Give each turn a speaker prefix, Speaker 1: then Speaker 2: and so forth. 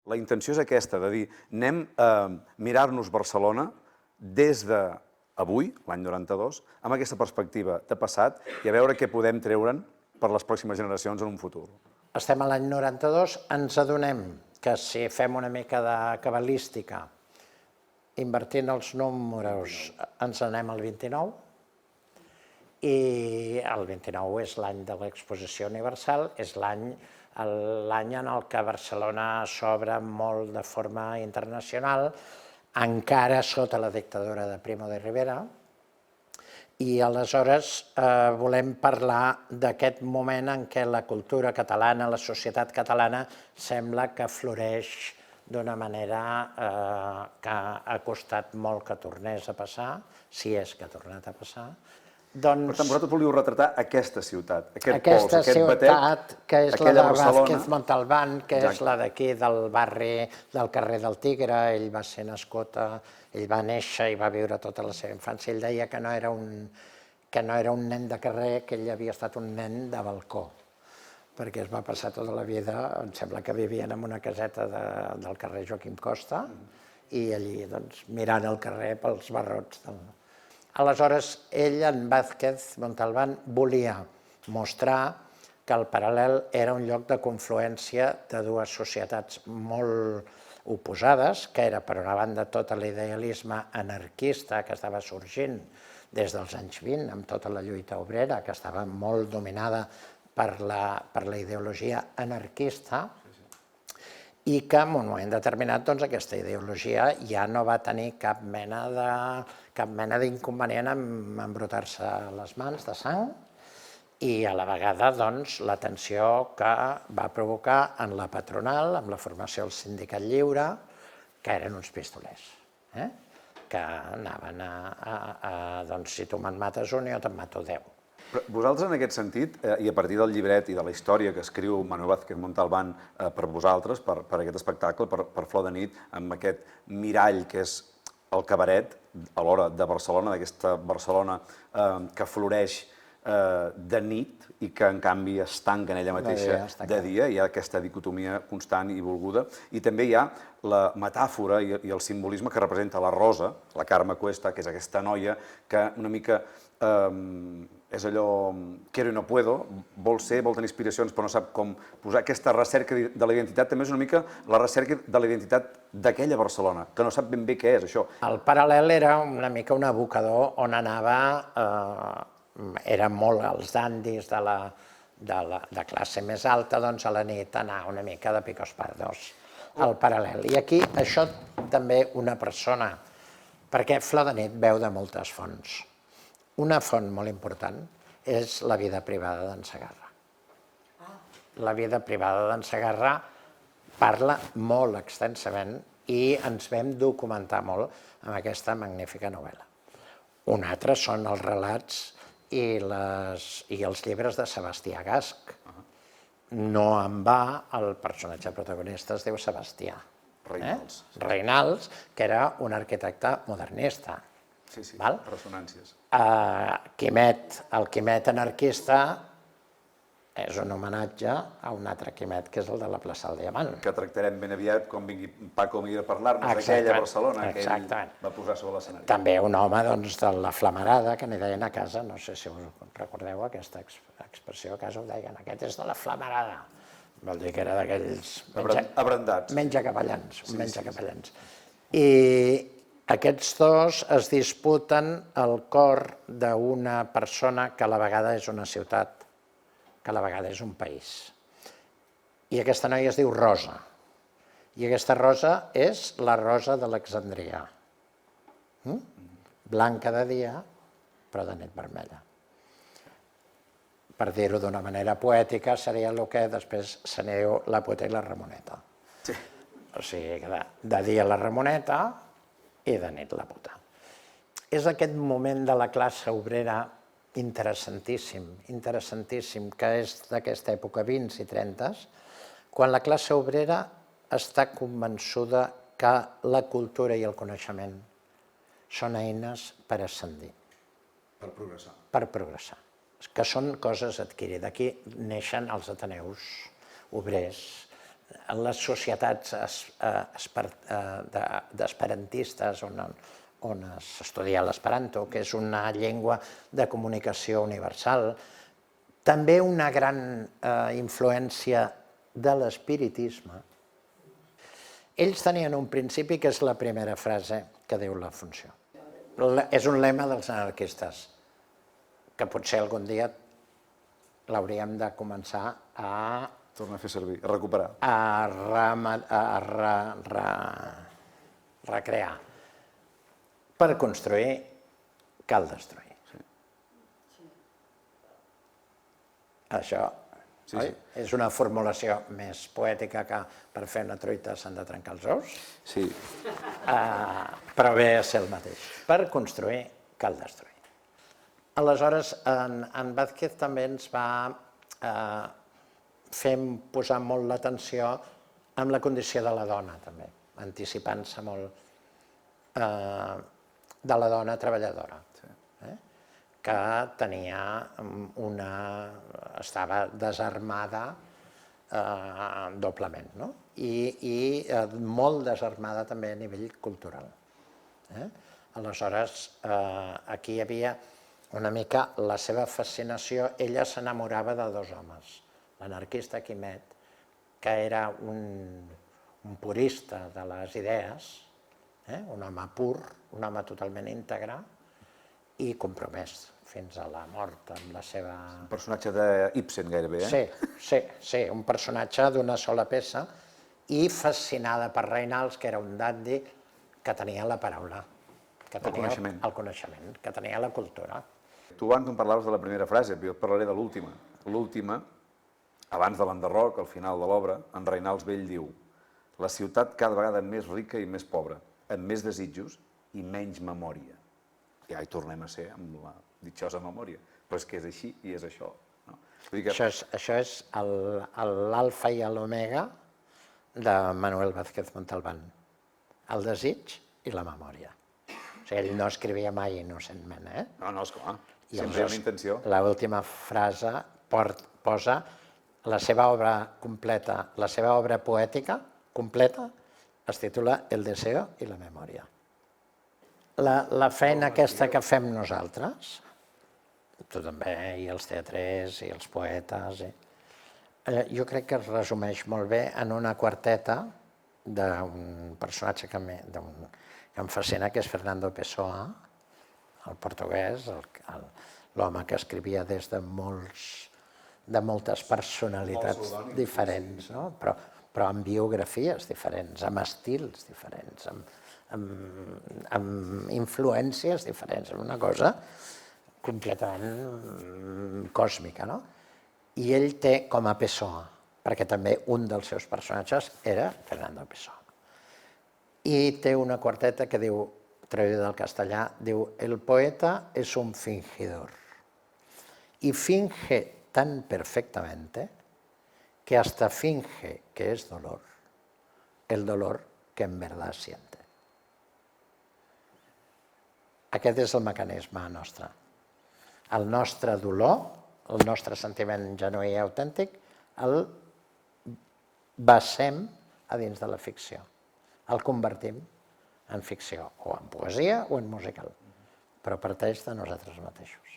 Speaker 1: La intenció és aquesta, de dir, anem a mirar-nos Barcelona des d'avui, l'any 92, amb aquesta perspectiva de passat i a veure què podem treure'n per les pròximes generacions en un futur.
Speaker 2: Estem a l'any 92, ens adonem que si fem una mica de cabalística, invertint els números, ens anem al 29, i el 29 és l'any de l'Exposició Universal, és l'any en què Barcelona s'obre molt de forma internacional, encara sota la dictadura de Primo de Rivera, i aleshores volem parlar d'aquest moment en què la cultura catalana, la societat catalana, sembla que floreix d'una manera que ha costat molt que tornés a passar, si és que ha tornat a passar.
Speaker 1: Per tant, vosaltres volíeu retratar aquesta ciutat, aquest pols,
Speaker 2: Aquesta
Speaker 1: aquest batet,
Speaker 2: ciutat, que és la de Vázquez Montalbán, que és la d'aquí del barri del carrer del Tigre. Ell va ser nascut, ell va néixer i va viure tota la seva infància. Ell deia que no era un nen de carrer, que ell havia estat un nen de balcó, perquè es va passar tota la vida, em sembla que vivien en una caseta del carrer Joaquim Costa, i allí mirant el carrer pels barrots. Aleshores, ell, en Vázquez Montalbán, volia mostrar que el Paral·lel era un lloc de confluència de dues societats molt oposades, que era, per una banda, tot l'idealisme anarquista que estava sorgint des dels anys 20, amb tota la lluita obrera, que estava molt dominada per la ideologia anarquista, i que en un moment determinat aquesta ideologia ja no va tenir cap mena d'inconvenient en embrutar-se les mans de sang i a la vegada la tensió que va provocar en la patronal, amb la formació del Sindicat Lliure, que eren uns pistolers, que anaven a si tu me'n mates un, jo te'n mato 10.
Speaker 1: Però vosaltres, en aquest sentit, i a partir del llibret i de la història que escriu Manuel Vázquez Montalbán per vosaltres, per aquest espectacle, per Flor de nit, amb aquest mirall que és el cabaret, alhora de Barcelona, d'aquesta Barcelona que floreix de nit i que, en canvi, es tanca en ella mateixa de dia, hi ha aquesta dicotomia constant i volguda, i també hi ha la metàfora i el simbolisme que representa la Rosa, la Carme Cuesta, que és aquesta noia que una mica és allò, quiero y no puedo, vol tenir inspiracions però no sap com posar. Aquesta recerca de la identitat també és una mica la recerca de la identitat d'aquella Barcelona, que no sap ben bé què és això.
Speaker 2: El Paral·lel era una mica un abocador on anava, eren molt els dandis de classe més alta, doncs a la nit anar una mica de picos pardos al Paral·lel. I aquí això també una persona, perquè Flor de nit beu de moltes fonts. Una font molt important és la vida privada d'en Segarra. La vida privada d'en Segarra parla molt extensament i ens vam documentar molt amb aquesta magnífica novel·la. Un altre són els relats i els llibres de Sebastià Gasch. No en va, el personatge protagonista es diu Sebastià Reinals, que era un arquitecte modernista.
Speaker 1: Sí, ressonàncies.
Speaker 2: El Quimet anarquista és un homenatge a un altre Quimet, que és el de la plaça del Diamant.
Speaker 1: Que tractarem ben aviat quan vingui Paco Mir a parlar-nos d'aquella Barcelona que ell va posar sobre l'escenari.
Speaker 2: També un home de la flamarada, que n'hi deien a casa, no sé si us recordeu aquesta expressió, a casa ho deien, aquest és de la flamarada. Vol dir que era d'aquells
Speaker 1: abrandats.
Speaker 2: Menjacapellans. I aquests dos es disputen el cor d'una persona que a la vegada és una ciutat, que a la vegada és un país. I aquesta noia es diu Rosa. I aquesta Rosa és la Rosa d'Alexandria. Blanca de dia, però de nit vermella. Per dir-ho d'una manera poètica, seria el que després se n'hi diu la puta i la Ramoneta. O sigui, de dia la Ramoneta i de nit la puta. És aquest moment de la classe obrera interessantíssim, que és d'aquesta època, 20s i 30s, quan la classe obrera està convençuda que la cultura i el coneixement són eines per ascendir.
Speaker 1: Per progressar.
Speaker 2: Per progressar. Que són coses adquirides. Aquí neixen els ateneus obrers les societats d'esperantistes on s'estudia l'esperanto, que és una llengua de comunicació universal. També una gran influència de l'espiritisme. Ells tenien un principi que és la primera frase que diu la funció. És un lema dels anarquistes, que potser algun dia l'hauríem de començar a...
Speaker 1: Tornar a fer servir, a recuperar.
Speaker 2: Recrear. Per construir cal destruir. Això és una formulació més poètica que per fer una truita s'han de trencar els ous.
Speaker 1: Sí.
Speaker 2: Però ve a ser el mateix. Per construir cal destruir. Aleshores, en Vázquez també ens va fer posar molt l'atenció en la condició de la dona, també, anticipant-se molt de la dona treballadora, que tenia estava desarmada doblement, no? I molt desarmada també a nivell cultural. Aleshores, aquí hi havia una mica la seva fascinació. Ella s'enamorava de dos homes, l'anarquista Quimet, que era un purista de les idees, un home pur, un home totalment íntegre i compromès fins a la mort amb la seva...
Speaker 1: Un personatge d'Ibsen gairebé,
Speaker 2: Sí, un personatge d'una sola peça i fascinada per Reinals, que era un dandi que tenia la paraula, que tenia el coneixement, que tenia la cultura.
Speaker 1: Tu abans em parlaves de la primera frase, però jo et parlaré de l'última. L'última, abans de l'enderroc, al final de l'obra, en Reinals Bell diu: la ciutat cada vegada més rica i més pobra, amb més desitjos i menys memòria. Ja hi tornem a ser amb la ditxosa memòria, però és que és així i és això.
Speaker 2: Això és l'alfa i l'omega de Manuel Vázquez Montalbán, el desig i la memòria. O sigui, ell no escrivia mai innocentment,
Speaker 1: No, esclar, sempre hi ha una intenció.
Speaker 2: L'última frase posa la seva obra completa, la seva obra poètica completa, es titula El deseo i la memòria. La feina aquesta que fem nosaltres, tu també, i els teatrers, i els poetes, jo crec que es resumeix molt bé en una quarteta d'un personatge que em fascina, que és Fernando Pessoa, el portuguès, l'home que escrivia des de moltes personalitats diferents, però amb biografies diferents, amb estils diferents, amb influències diferents, una cosa completament còsmica, no? I ell té com a Pessoa, perquè també un dels seus personatges era Fernando Pessoa. I té una quarteta que diu, traduïda del castellà, diu: el poeta es un fingidor y finge tan perfectamente que hasta finge que es dolor, el dolor que en verdad siente. Aquest és el mecanisme nostre. El nostre dolor, el nostre sentiment genuí i autèntic, el basem a dins de la ficció. El convertim en ficció, o en poesia o en musical, però parteix de nosaltres mateixos.